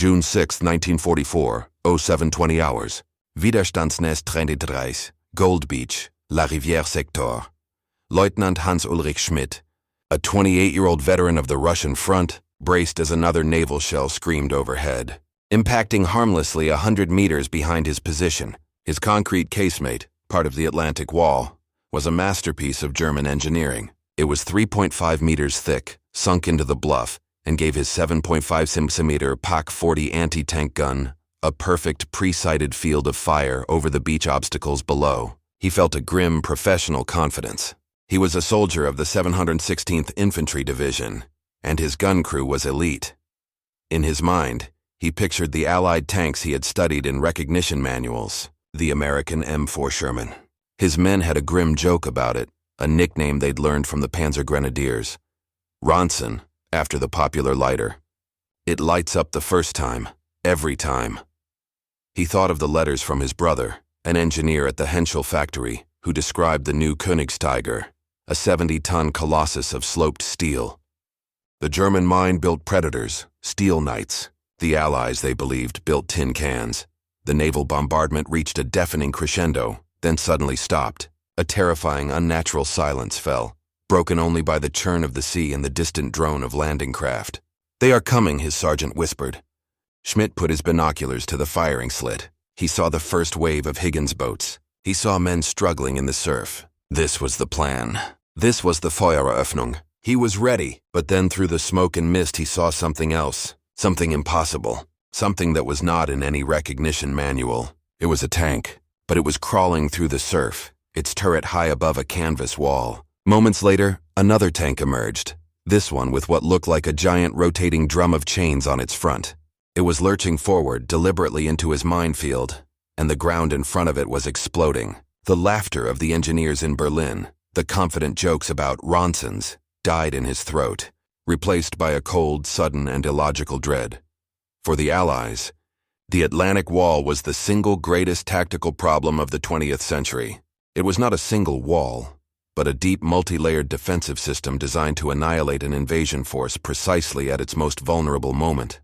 June 6, 1944, 07:20 hours. Widerstandsnest 33, Gold Beach, La Rivière Sector. Lieutenant Hans-Ulrich Schmidt, a 28-year-old veteran of the Russian front, braced as another naval shell screamed overhead, impacting harmlessly 100 meters behind his position. His concrete casemate, part of the Atlantic Wall, was a masterpiece of German engineering. It was 3.5 meters thick, sunk into the bluff, and gave his 7.5-centimeter PaK-40 anti-tank gun a perfect pre-sighted field of fire over the beach obstacles below. He felt a grim professional confidence. He was a soldier of the 716th Infantry Division, and his gun crew was elite. In his mind, he pictured the Allied tanks he had studied in recognition manuals, the American M4 Sherman. His men had a grim joke about it, a nickname they'd learned from the Panzer Grenadiers. Ronson, after the popular lighter. It lights up the first time, every time. He thought of the letters from his brother, an engineer at the Henschel factory, who described the new Königstiger, a 70-ton colossus of sloped steel. The German mind built Predators, Steel Knights. The Allies, they believed, built tin cans. The naval bombardment reached a deafening crescendo, then suddenly stopped. A terrifying, unnatural silence fell, broken only by the churn of the sea and the distant drone of landing craft. "They are coming," his sergeant whispered. Schmidt put his binoculars to the firing slit. He saw the first wave of Higgins boats. He saw men struggling in the surf. This was the plan. This was the Feuereröffnung. He was ready, but then through the smoke and mist he saw something else, something impossible, something that was not in any recognition manual. It was a tank, but it was crawling through the surf, its turret high above a canvas wall. Moments later, another tank emerged, this one with what looked like a giant rotating drum of chains on its front. It was lurching forward deliberately into his minefield, and the ground in front of it was exploding. The laughter of the engineers in Berlin, the confident jokes about Ronsons, died in his throat, replaced by a cold, sudden, and illogical dread. For the Allies, the Atlantic Wall was the single greatest tactical problem of the 20th century. It was not a single wall, but a deep multi-layered defensive system designed to annihilate an invasion force precisely at its most vulnerable moment.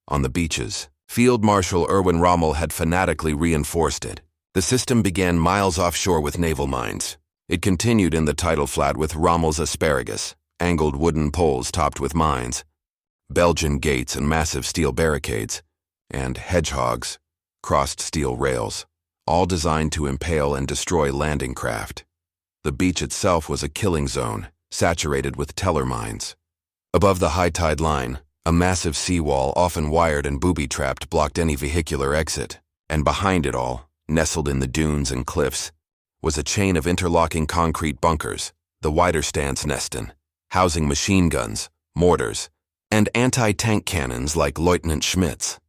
On the beaches, Field Marshal Erwin Rommel had fanatically reinforced it. The system began miles offshore with naval mines. It continued in the tidal flat with Rommel's asparagus, angled wooden poles topped with mines, Belgian gates and massive steel barricades, and hedgehogs, crossed steel rails, all designed to impale and destroy landing craft. The beach itself was a killing zone, saturated with teller mines. Above the high tide line, a massive seawall, often wired and booby-trapped, blocked any vehicular exit, and behind it all, nestled in the dunes and cliffs, was a chain of interlocking concrete bunkers, the Widerstandsnesten, housing machine guns, mortars, and anti-tank cannons like Lieutenant Schmidt's.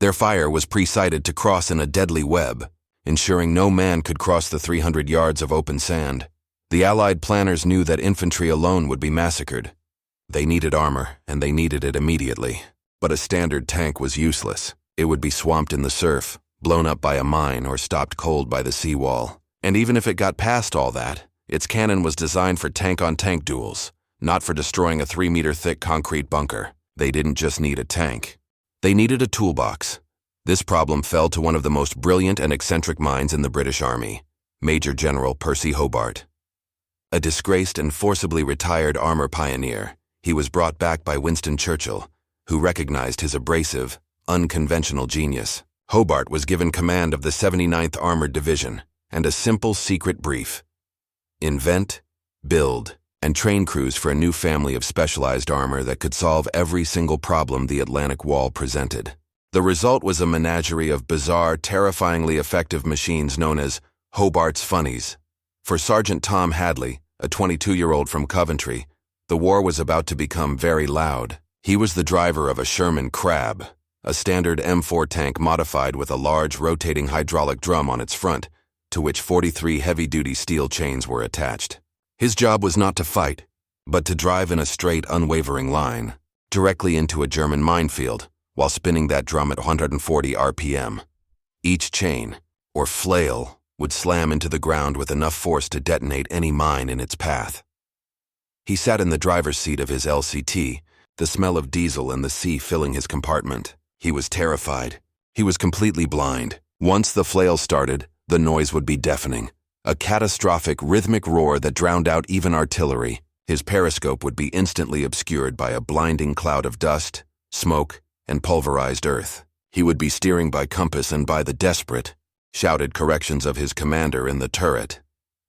Their fire was pre-sighted to cross in a deadly web, ensuring no man could cross the 300 yards of open sand. The Allied planners knew that infantry alone would be massacred. They needed armor, and they needed it immediately. But a standard tank was useless. It would be swamped in the surf, blown up by a mine, or stopped cold by the seawall. And even if it got past all that, its cannon was designed for tank-on-tank duels, not for destroying a 3-meter-thick concrete bunker. They didn't just need a tank. They needed a toolbox. This problem fell to one of the most brilliant and eccentric minds in the British Army, Major General Percy Hobart. A disgraced and forcibly retired armor pioneer, he was brought back by Winston Churchill, who recognized his abrasive, unconventional genius. Hobart was given command of the 79th Armored Division, and a simple secret brief: invent, build, and train crews for a new family of specialized armor that could solve every single problem the Atlantic Wall presented. The result was a menagerie of bizarre, terrifyingly effective machines known as Hobart's Funnies. For Sergeant Tom Hadley, a 22-year-old from Coventry, the war was about to become very loud. He was the driver of a Sherman Crab, a standard M4 tank modified with a large rotating hydraulic drum on its front, to which 43 heavy-duty steel chains were attached. His job was not to fight, but to drive in a straight, unwavering line, directly into a German minefield, while spinning that drum at 140 RPM. Each chain, or flail, would slam into the ground with enough force to detonate any mine in its path. He sat in the driver's seat of his LCT, the smell of diesel and the sea filling his compartment. He was terrified. He was completely blind. Once the flail started, the noise would be deafening. A catastrophic rhythmic roar that drowned out even artillery. His periscope would be instantly obscured by a blinding cloud of dust, smoke, and pulverized earth. He would be steering by compass and by the desperate, shouted corrections of his commander in the turret.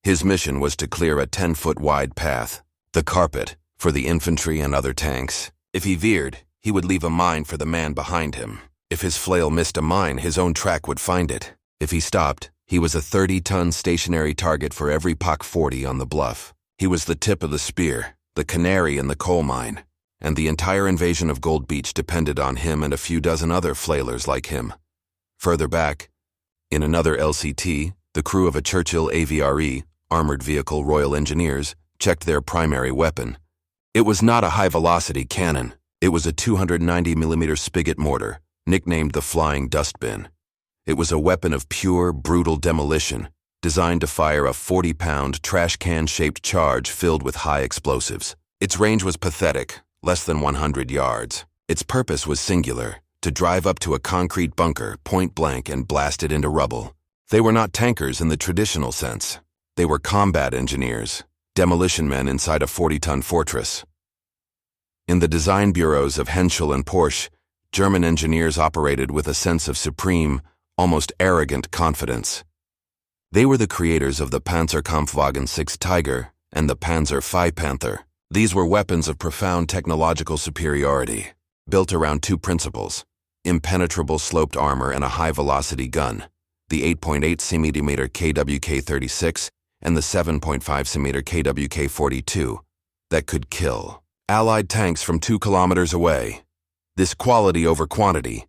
His mission was to clear a 10-foot-wide path, the carpet, for the infantry and other tanks. If he veered, he would leave a mine for the man behind him. If his flail missed a mine, his own track would find it. If he stopped, he was a 30-ton stationary target for every POC-40 on the bluff. He was the tip of the spear, the canary in the coal mine, and the entire invasion of Gold Beach depended on him and a few dozen other flailers like him. Further back, in another LCT, the crew of a Churchill AVRE, Armored Vehicle Royal Engineers, checked their primary weapon. It was not a high-velocity cannon. It was a 290mm spigot mortar, nicknamed the Flying Dustbin. It was a weapon of pure, brutal demolition, designed to fire a 40-pound trash can-shaped charge filled with high explosives. Its range was pathetic, less than 100 yards. Its purpose was singular, to drive up to a concrete bunker, point blank, and blast it into rubble. They were not tankers in the traditional sense. They were combat engineers, demolition men inside a 40-ton fortress. In the design bureaus of Henschel and Porsche, German engineers operated with a sense of supreme, almost arrogant confidence. They were the creators of the Panzerkampfwagen 6 Tiger and the Panzer V Panther. These were weapons of profound technological superiority, built around two principles: impenetrable sloped armor and a high-velocity gun, the 8.8cm KWK-36 and the 7.5cm KWK-42, that could kill Allied tanks from 2 kilometers away. This quality over quantity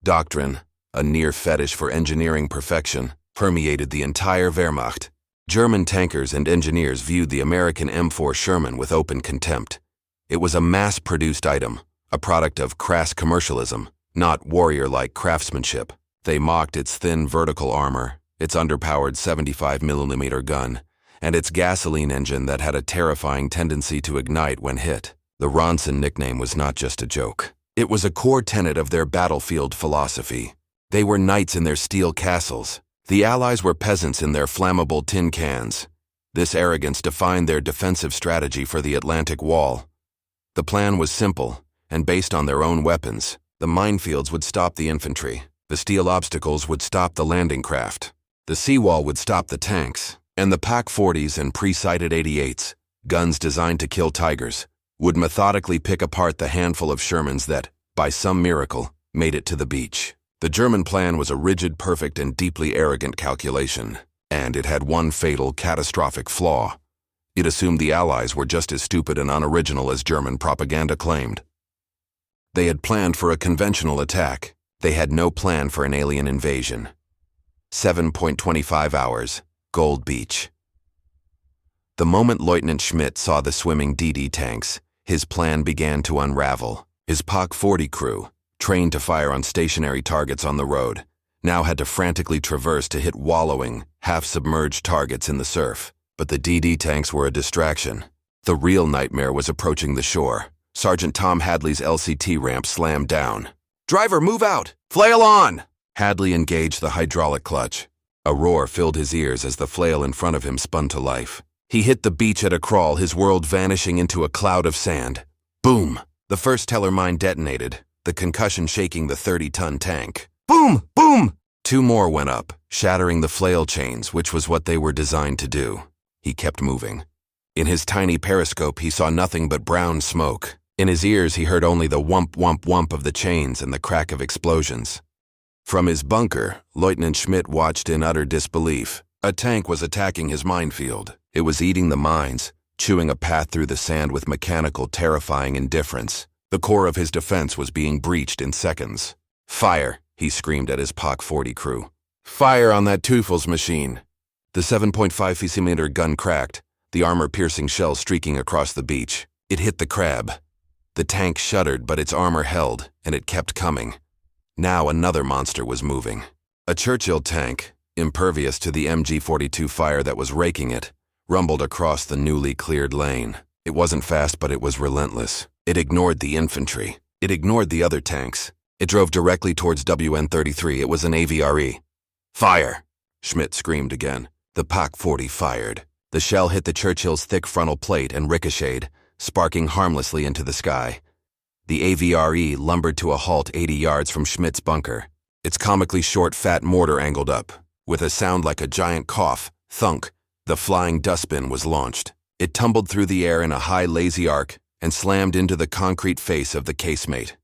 doctrine, a near fetish for engineering perfection, permeated the entire Wehrmacht. German tankers and engineers viewed the American M4 Sherman with open contempt. It was a mass-produced item, a product of crass commercialism, not warrior-like craftsmanship. They mocked its thin vertical armor, its underpowered 75mm gun, and its gasoline engine that had a terrifying tendency to ignite when hit. The Ronson nickname was not just a joke. It was a core tenet of their battlefield philosophy. They were knights in their steel castles. The Allies were peasants in their flammable tin cans. This arrogance defined their defensive strategy for the Atlantic Wall. The plan was simple, and based on their own weapons. The minefields would stop the infantry. The steel obstacles would stop the landing craft. The seawall would stop the tanks. And the POC-40s and pre-sighted 88s, guns designed to kill tigers, would methodically pick apart the handful of Shermans that, by some miracle, made it to the beach. The German plan was a rigid, perfect, and deeply arrogant calculation, and it had one fatal, catastrophic flaw. It assumed the Allies were just as stupid and unoriginal as German propaganda claimed. They had planned for a conventional attack. They had no plan for an alien invasion. 7.25 hours. Gold Beach. The moment Lieutenant Schmidt saw the swimming DD tanks, his plan began to unravel. His POC-40 crew, trained to fire on stationary targets on the road, now had to frantically traverse to hit wallowing, half-submerged targets in the surf. But the DD tanks were a distraction. The real nightmare was approaching the shore. Sergeant Tom Hadley's LCT ramp slammed down. "Driver, move out! Flail on!" Hadley engaged the hydraulic clutch. A roar filled his ears as the flail in front of him spun to life. He hit the beach at a crawl, his world vanishing into a cloud of sand. Boom! The first teller mine detonated, the concussion shaking the 30-ton tank. Boom! Boom! 2 more went up, shattering the flail chains, which was what they were designed to do. He kept moving. In his tiny periscope, he saw nothing but brown smoke. In his ears, he heard only the whump, whump, whump of the chains and the crack of explosions. From his bunker, Lieutenant Schmidt watched in utter disbelief. A tank was attacking his minefield. It was eating the mines, chewing a path through the sand with mechanical, terrifying indifference. The core of his defense was being breached in seconds. "Fire!" he screamed at his POC-40 crew. "Fire on that Teufels machine!" The 7.5cm gun cracked, the armor-piercing shell streaking across the beach. It hit the crab. The tank shuddered, but its armor held, and it kept coming. Now another monster was moving. A Churchill tank, impervious to the MG-42 fire that was raking it, rumbled across the newly cleared lane. It wasn't fast, but it was relentless. It ignored the infantry. It ignored the other tanks. It drove directly towards WN-33. It was an AVRE. Fire! Schmidt screamed again. The Pak-40 fired. The shell hit the Churchill's thick frontal plate and ricocheted, sparking harmlessly into the sky. The AVRE lumbered to a halt 80 yards from Schmidt's bunker. Its comically short, fat mortar angled up. With a sound like a giant cough, thunk, the flying dustbin was launched. It tumbled through the air in a high, lazy arc and slammed into the concrete face of the casemate.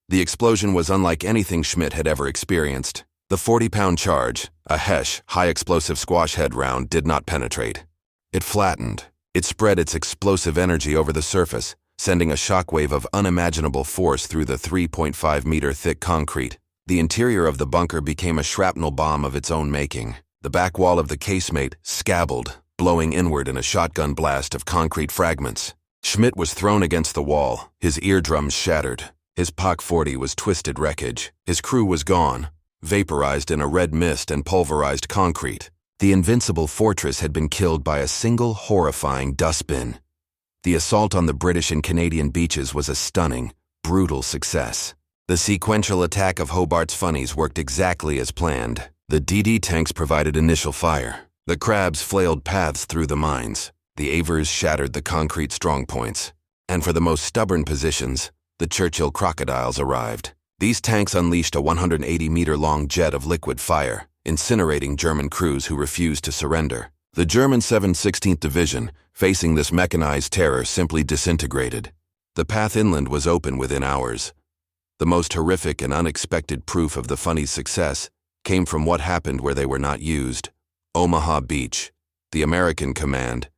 The explosion was unlike anything Schmidt had ever experienced. The 40-pound charge, a Hesh, high-explosive squash head round, did not penetrate. It flattened. It spread its explosive energy over the surface, sending a shockwave of unimaginable force through the 3.5-meter thick concrete. The interior of the bunker became a shrapnel bomb of its own making. The back wall of the casemate scabbled, blowing inward in a shotgun blast of concrete fragments. Schmidt was thrown against the wall, his eardrums shattered. His Pak-40 was twisted wreckage. His crew was gone, vaporized in a red mist and pulverized concrete. The invincible fortress had been killed by a single horrifying dustbin. The assault on the British and Canadian beaches was a stunning, brutal success. The sequential attack of Hobart's Funnies worked exactly as planned. The DD tanks provided initial fire. The crabs flailed paths through the mines. The Avers shattered the concrete strongpoints. And for the most stubborn positions, the Churchill crocodiles arrived. These tanks unleashed a 180-meter-long jet of liquid fire, incinerating German crews who refused to surrender. The German 716th Division, facing this mechanized terror, simply disintegrated. The path inland was open within hours. The most horrific and unexpected proof of the Funnies' success came from what happened where they were not used. Omaha Beach. The American command,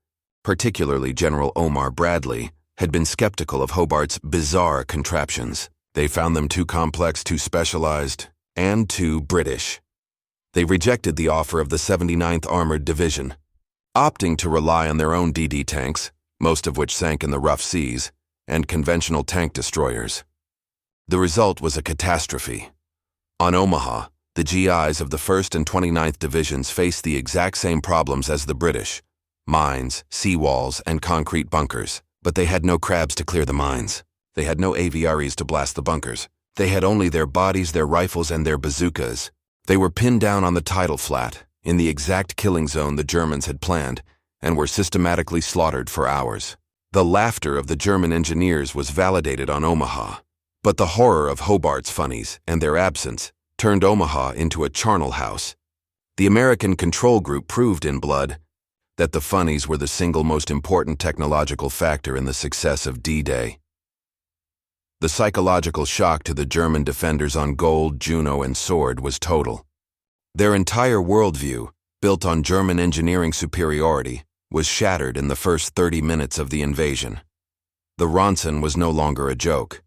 particularly General Omar Bradley, had been skeptical of Hobart's bizarre contraptions. They found them too complex, too specialized, and too British. They rejected the offer of the 79th Armoured Division, opting to rely on their own DD tanks, most of which sank in the rough seas, and conventional tank destroyers. The result was a catastrophe. On Omaha, the GIs of the 1st and 29th Divisions faced the exact same problems as the British: mines, seawalls, and concrete bunkers. But they had no crabs to clear the mines. They had no AVREs to blast the bunkers. They had only their bodies, their rifles, and their bazookas. They were pinned down on the tidal flat, in the exact killing zone the Germans had planned, and were systematically slaughtered for hours. The laughter of the German engineers was validated on Omaha. But the horror of Hobart's Funnies and their absence turned Omaha into a charnel house. The American control group proved in blood that the Funnies were the single most important technological factor in the success of D-Day. The psychological shock to the German defenders on Gold, Juno, and Sword was total. Their entire worldview, built on German engineering superiority, was shattered in the first 30 minutes of the invasion. The Ronson was no longer a joke.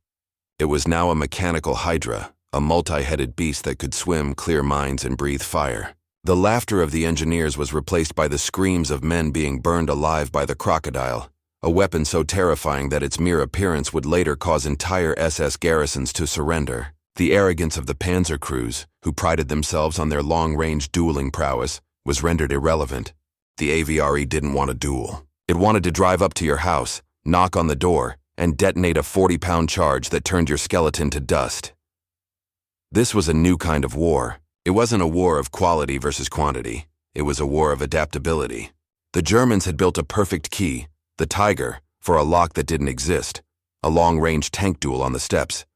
It was now a mechanical hydra, a multi-headed beast that could swim, clear mines, and breathe fire. The laughter of the engineers was replaced by the screams of men being burned alive by the crocodile, a weapon so terrifying that its mere appearance would later cause entire SS garrisons to surrender. The arrogance of the panzer crews, who prided themselves on their long-range dueling prowess, was rendered irrelevant. The AVRE didn't want a duel. It wanted to drive up to your house, knock on the door, and detonate a 40-pound charge that turned your skeleton to dust. This was a new kind of war. It wasn't a war of quality versus quantity. It was a war of adaptability. The Germans had built a perfect key, the Tiger, for a lock that didn't exist, a long-range tank duel on the steppes.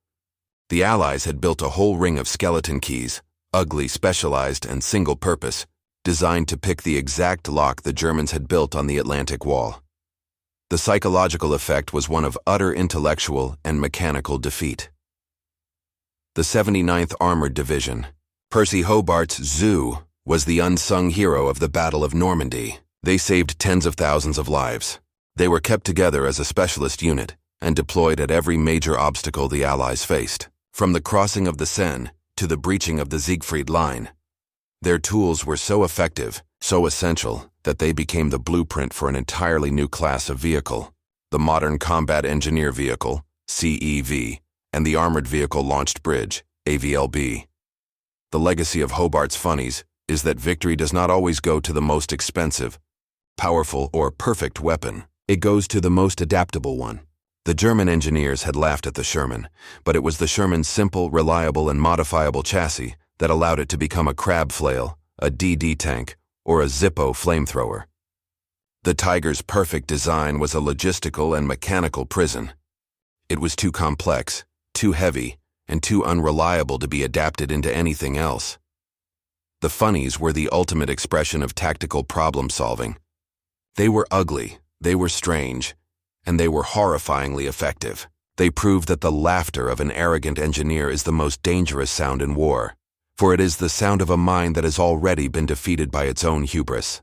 The Allies had built a whole ring of skeleton keys, ugly, specialized, and single-purpose, designed to pick the exact lock the Germans had built on the Atlantic Wall. The psychological effect was one of utter intellectual and mechanical defeat. The 79th Armoured Division, Percy Hobart's zoo, was the unsung hero of the Battle of Normandy. They saved tens of thousands of lives. They were kept together as a specialist unit and deployed at every major obstacle the Allies faced, from the crossing of the Seine to the breaching of the Siegfried Line. Their tools were so effective, so essential, that they became the blueprint for an entirely new class of vehicle: the Modern Combat Engineer Vehicle, CEV, and the Armored Vehicle Launched Bridge, AVLB. The legacy of Hobart's Funnies is that victory does not always go to the most expensive, powerful, or perfect weapon. It goes to the most adaptable one. The German engineers had laughed at the Sherman, but it was the Sherman's simple, reliable, and modifiable chassis that allowed it to become a crab flail, a DD tank, or a Zippo flamethrower. The Tiger's perfect design was a logistical and mechanical prison. It was too complex, too heavy, and too unreliable to be adapted into anything else. The Funnies were the ultimate expression of tactical problem-solving. They were ugly, they were strange, and they were horrifyingly effective. They proved that the laughter of an arrogant engineer is the most dangerous sound in war, for it is the sound of a mind that has already been defeated by its own hubris.